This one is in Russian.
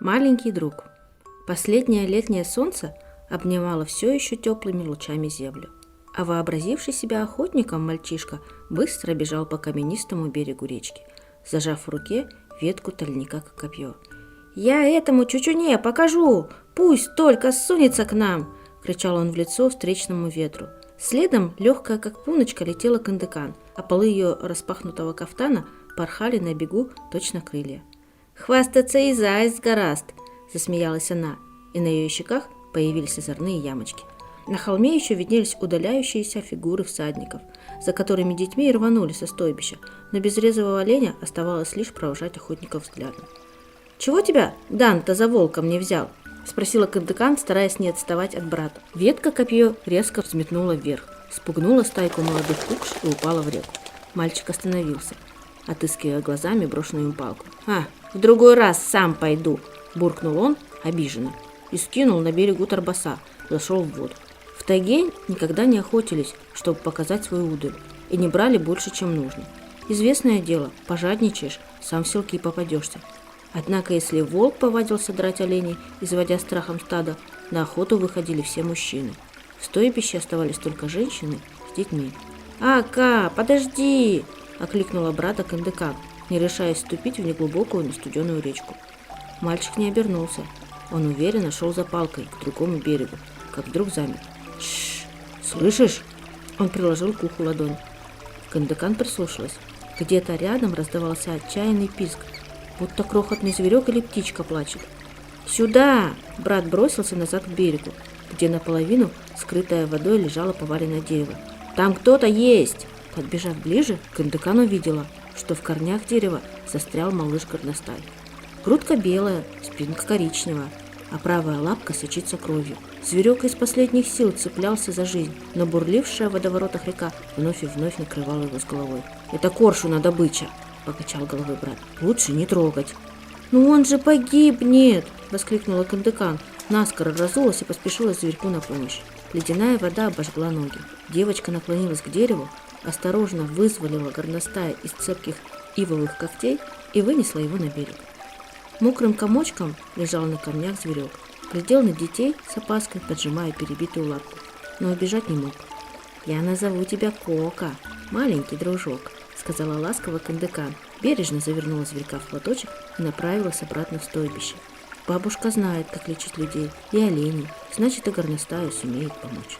Маленький друг. Последнее летнее солнце обнимало все еще теплыми лучами землю, а вообразивший себя охотником мальчишка быстро бежал по каменистому берегу речки, зажав в руке ветку тальника как копье. «Я этому чучуне покажу! Пусть только сунется к нам!» – кричал он в лицо встречному ветру. Следом, легкая как пуночка, летела Кындыкан, а полы ее распахнутого кафтана порхали на бегу точно крылья. «Хвастаться и заяц гораст!» – засмеялась она, и на ее щеках появились озорные ямочки. На холме еще виднелись удаляющиеся фигуры всадников, за которыми детьми и рванули со стойбища, но без резвого оленя оставалось лишь провожать охотников взглядом. «Чего тебя Дан-то за волком не взял?» – спросила Кындыкан, стараясь не отставать от брата. Ветка копье резко взметнула вверх, спугнула стайку молодых кукш и упала в реку. Мальчик остановился, отыскивая глазами брошенную им палку. В другой раз сам пойду!» – буркнул он обиженно и скинул на берегу торбаса, зашел в воду. В тайге никогда не охотились, чтобы показать свою удаль, и не брали больше, чем нужно. Известное дело, пожадничаешь, сам в селки попадешься. Однако, если волк повадился драть оленей, изводя страхом стада, на охоту выходили все мужчины. В стойбище оставались только женщины с детьми. «Ака, подожди!» – окликнула брата Кындыкан, не решаясь вступить в неглубокую, но студеную речку. Мальчик не обернулся. Он уверенно шел за палкой к другому берегу, как вдруг замер. «Шш! Слышишь?» Он приложил к уху ладонь. Кындыкан прислушалась. Где-то рядом раздавался отчаянный писк, будто крохотный зверек или птичка плачет. «Сюда!» Брат бросился назад к берегу, где наполовину, скрытая водой, лежало поваленное дерево. «Там кто-то есть!» Подбежав ближе, Кындыкан увидела, что в корнях дерева застрял малыш горностай. Грудка белая, спинка коричневая, а правая лапка сочится кровью. Зверек из последних сил цеплялся за жизнь, но бурлившая в водоворотах река вновь и вновь накрывала его с головой. «Это коршуна добыча!» – покачал головой брат. «Лучше не трогать!» «Ну он же погибнет!» – воскликнула Кындыкан. Наскоро разулась и поспешила зверьку на помощь. Ледяная вода обожгла ноги. Девочка наклонилась к дереву, осторожно вызволила горностая из цепких ивовых когтей и вынесла его на берег. Мокрым комочком лежал на камнях зверек, глядел на детей с опаской, поджимая перебитую лапку, но убежать не мог. «Я назову тебя Кока, маленький дружок», — сказала ласково Кындыкан, бережно завернула зверька в платочек и направилась обратно в стойбище. Бабушка знает, как лечить людей и оленей, значит, и горностаю сумеет помочь.